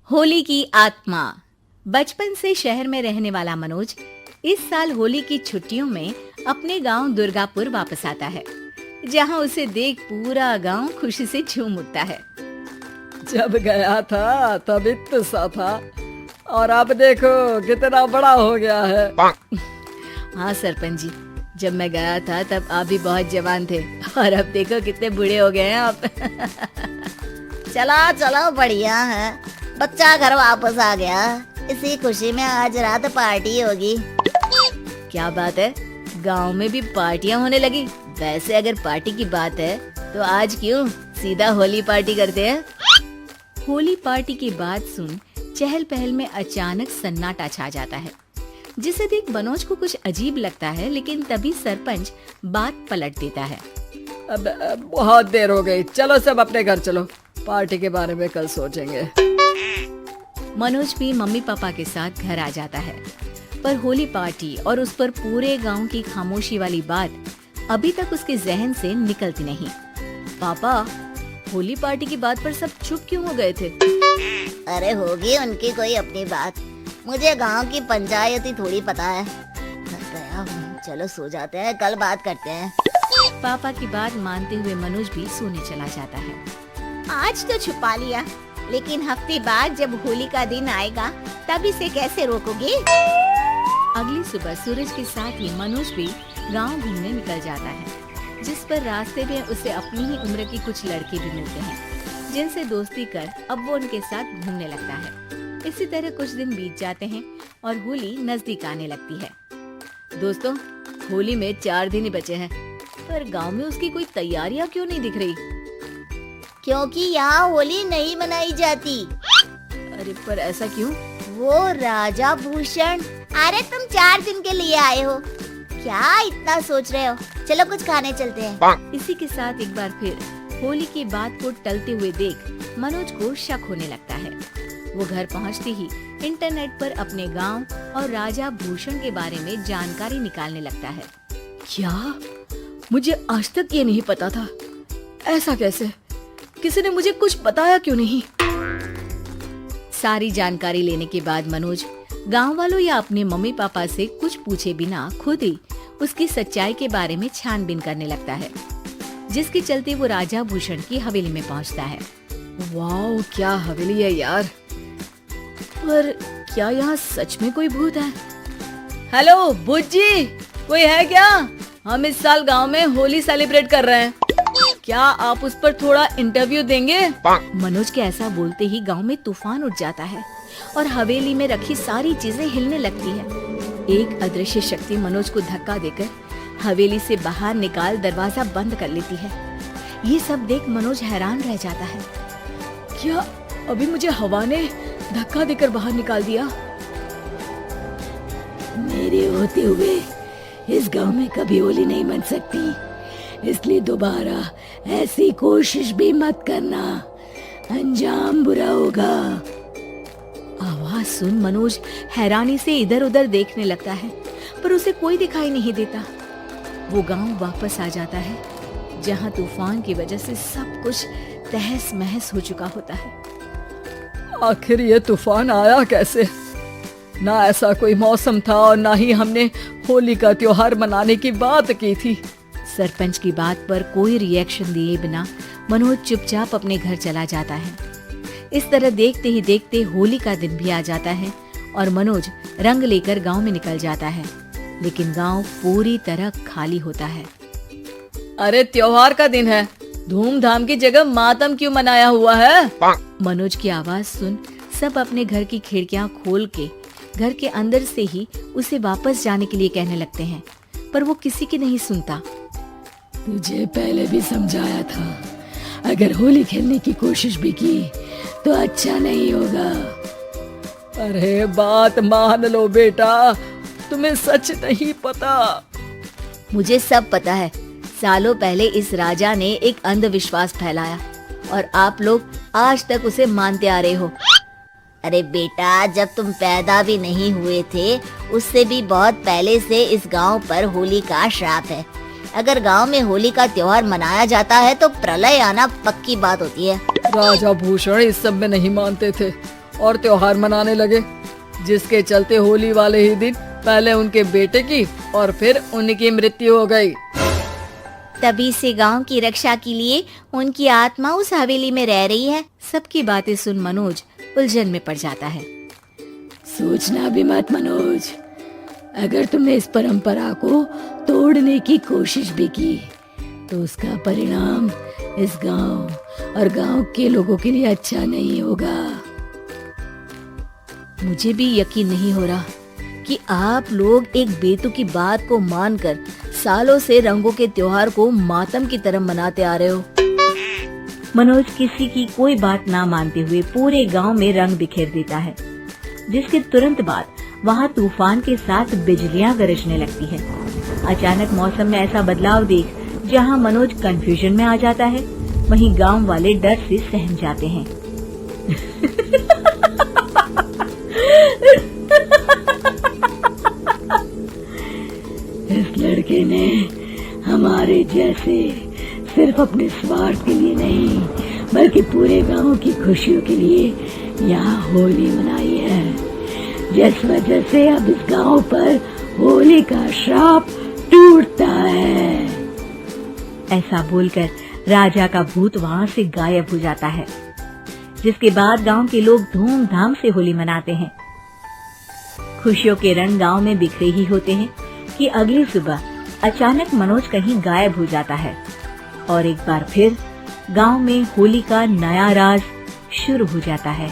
होली की आत्मा। बचपन से शहर में रहने वाला मनोज इस साल होली की छुट्टियों में अपने गांव दुर्गापुर वापस आता है, जहां उसे देख पूरा गांव खुशी से झूम उठता है। जब गया था तब इतना सा था और अब देखो कितना बड़ा हो गया है। हाँ सरपंच जी, जब मैं गया था तब आप भी बहुत जवान थे और अब देखो कितने बूढ़े हो गए हैं आप। चलो चलो बढ़िया है, बच्चा घर वापस आ गया। इसी खुशी में आज रात पार्टी होगी। क्या बात है, गांव में भी पार्टियां होने लगी। वैसे अगर पार्टी की बात है तो आज क्यों सीधा होली पार्टी करते हैं। होली पार्टी की बात सुन चहल पहल में अचानक सन्नाटा छा जाता है, जिसे देख मनोज को कुछ अजीब लगता है, लेकिन तभी सरपंच बात पलट देता है। अब बहुत देर हो गई, चलो सब अपने घर चलो, पार्टी के बारे में कल सोचेंगे। मनोज भी मम्मी पापा के साथ घर आ जाता है, पर होली पार्टी और उस पर पूरे गांव की खामोशी वाली बात अभी तक उसके जहन से निकलती नहीं। पापा, होली पार्टी की बात पर सब चुप क्यों हो गए थे? अरे होगी उनकी कोई अपनी बात, मुझे गांव की पंचायत ही थोड़ी पता है। थक गया हूँ, चलो सो जाते हैं, कल बात करते हैं। पापा की बात मानते हुए मनोज भी सोने चला जाता है। आज तो छुपा लिया, लेकिन हफ्ते बाद जब होली का दिन आएगा तब इसे कैसे रोकोगे? अगली सुबह सूरज के साथ ही मनोज भी गांव घूमने निकल जाता है, जिस पर रास्ते में उसे अपनी ही उम्र के कुछ लड़के भी मिलते हैं, जिनसे दोस्ती कर अब वो उनके साथ घूमने लगता है। इसी तरह कुछ दिन बीत जाते हैं और होली नजदीक आने लगती है। दोस्तों, होली में 4 दिन ही बचे हैं, पर गांव में उसकी कोई तैयारियां क्यों नहीं दिख रही? क्योंकि यहाँ होली नहीं मनाई जाती। अरे पर ऐसा क्यों? वो राजा भूषण। अरे तुम 4 दिन के लिए आए हो, क्या इतना सोच रहे हो? चलो कुछ खाने चलते हैं। इसी के साथ एक बार फिर होली की बात को टलते हुए देख मनोज को शक होने लगता है। वो घर पहुंचते ही इंटरनेट पर अपने गांव और राजा भूषण के बारे में जानकारी निकालने लगता है। क्या? मुझे आज तक ये नहीं पता था। ऐसा कैसे? किसी ने मुझे कुछ बताया क्यों नहीं? सारी जानकारी लेने के बाद मनोज गांव वालों या अपने मम्मी पापा से कुछ पूछे बिना खुद ही उसकी सच्चाई के बारे में छानबीन करने लगता है, जिसके चलते वो राजा भूषण की हवेली में पहुंचता है। वाह, क्या हवेली है यार। पर क्या यहाँ सच में कोई भूत है? हेलो बुज्जी, कोई है क्या? हम इस साल गांव में होली सेलिब्रेट कर रहे हैं, क्या आप उस पर थोड़ा इंटरव्यू देंगे? मनोज के ऐसा बोलते ही गांव में तूफान उठ जाता है और हवेली में रखी सारी चीजें हिलने लगती है। एक अदृश्य शक्ति मनोज को धक्का देकर हवेली से बाहर निकाल दरवाजा बंद कर लेती है। ये सब देख मनोज हैरान रह जाता है। क्या अभी मुझे हवा ने धक्का देकर बाहर निकाल दिया? मेरे होते हुए इस गांव में कभी होली नहीं मन सकती, इसलिए दोबारा ऐसी कोशिश भी मत करना, अंजाम बुरा होगा। आवाज सुन मनोज हैरानी से इधर उधर देखने लगता है, पर उसे कोई दिखाई नहीं देता। वो गांव वापस आ जाता है, जहां तूफान की वजह से सब कुछ तहस महस हो चुका होता है। आखिर ये तूफान आया कैसे? ना ऐसा कोई मौसम था और ना ही हमने होली का त्योहार मनाने की बात की थी। सरपंच की बात पर कोई रिएक्शन दिए बिना मनोज चुपचाप अपने घर चला जाता है। इस तरह देखते ही देखते होली का दिन भी आ जाता है और मनोज रंग लेकर गांव में निकल जाता है, लेकिन गांव पूरी तरह खाली होता है। अरे त्योहार का दिन है, धूमधाम की जगह मातम क्यों मनाया हुआ है? मनोज की आवाज सुन सब अपने घर की खिड़कियां खोल के घर के अंदर से ही उसे वापस जाने के लिए कहने लगते हैं, पर वो किसी की नहीं सुनता। तुझे पहले भी समझाया था, अगर होली खेलने की कोशिश भी की तो अच्छा नहीं होगा। अरे बात मान लो बेटा, तुम्हें सच नहीं पता। मुझे सब पता है। सालों पहले इस राजा ने एक अंधविश्वास फैलाया और आप लोग आज तक उसे मानते आ रहे हो। अरे बेटा, जब तुम पैदा भी नहीं हुए थे उससे भी बहुत पहले से इस गांव पर होली का श्राप है। अगर गांव में होली का त्योहार मनाया जाता है तो प्रलय आना पक्की बात होती है। राजा भूषण इस सब में नहीं मानते थे और त्योहार मनाने लगे, जिसके चलते होली वाले ही दिन पहले उनके बेटे की और फिर उनकी मृत्यु हो गई। तभी से गांव की रक्षा के लिए उनकी आत्मा उस हवेली में रह रही है। सबकी बातें सुन मनोज उलझन में पड़ जाता है। सोचना भी मत मनोज, अगर तुमने इस परंपरा को तोड़ने की कोशिश भी की तो उसका परिणाम इस गांव और गांव के लोगों के लिए अच्छा नहीं होगा। मुझे भी यकीन नहीं हो रहा कि आप लोग एक बेतुकी बात को मानकर सालों से रंगों के त्योहार को मातम की तरह मनाते आ रहे हो। मनोज किसी की कोई बात ना मानते हुए पूरे गांव में रंग बिखेर देता है, जिसके तुरंत बाद वहां तूफान के साथ बिजलियां गरजने लगती है। अचानक मौसम में ऐसा बदलाव देख जहां मनोज कंफ्यूजन में आ जाता है, वहीं गांव वाले डर से सहम जाते हैं। इस लड़के ने हमारे जैसे सिर्फ अपने स्वार्थ के लिए नहीं बल्कि पूरे गांव की खुशियों के लिए यहाँ होली मनाई है, जिस वजह से अब इस गांव पर होली का श्राप टूटता है। ऐसा बोलकर राजा का भूत वहां से गायब हो जाता है, जिसके बाद गांव के लोग धूमधाम से होली मनाते हैं। खुशियों के रंग गांव में बिखरे ही होते हैं कि अगली सुबह अचानक मनोज कहीं गायब हो जाता है और एक बार फिर गांव में होली का नया राज शुरू हो जाता है।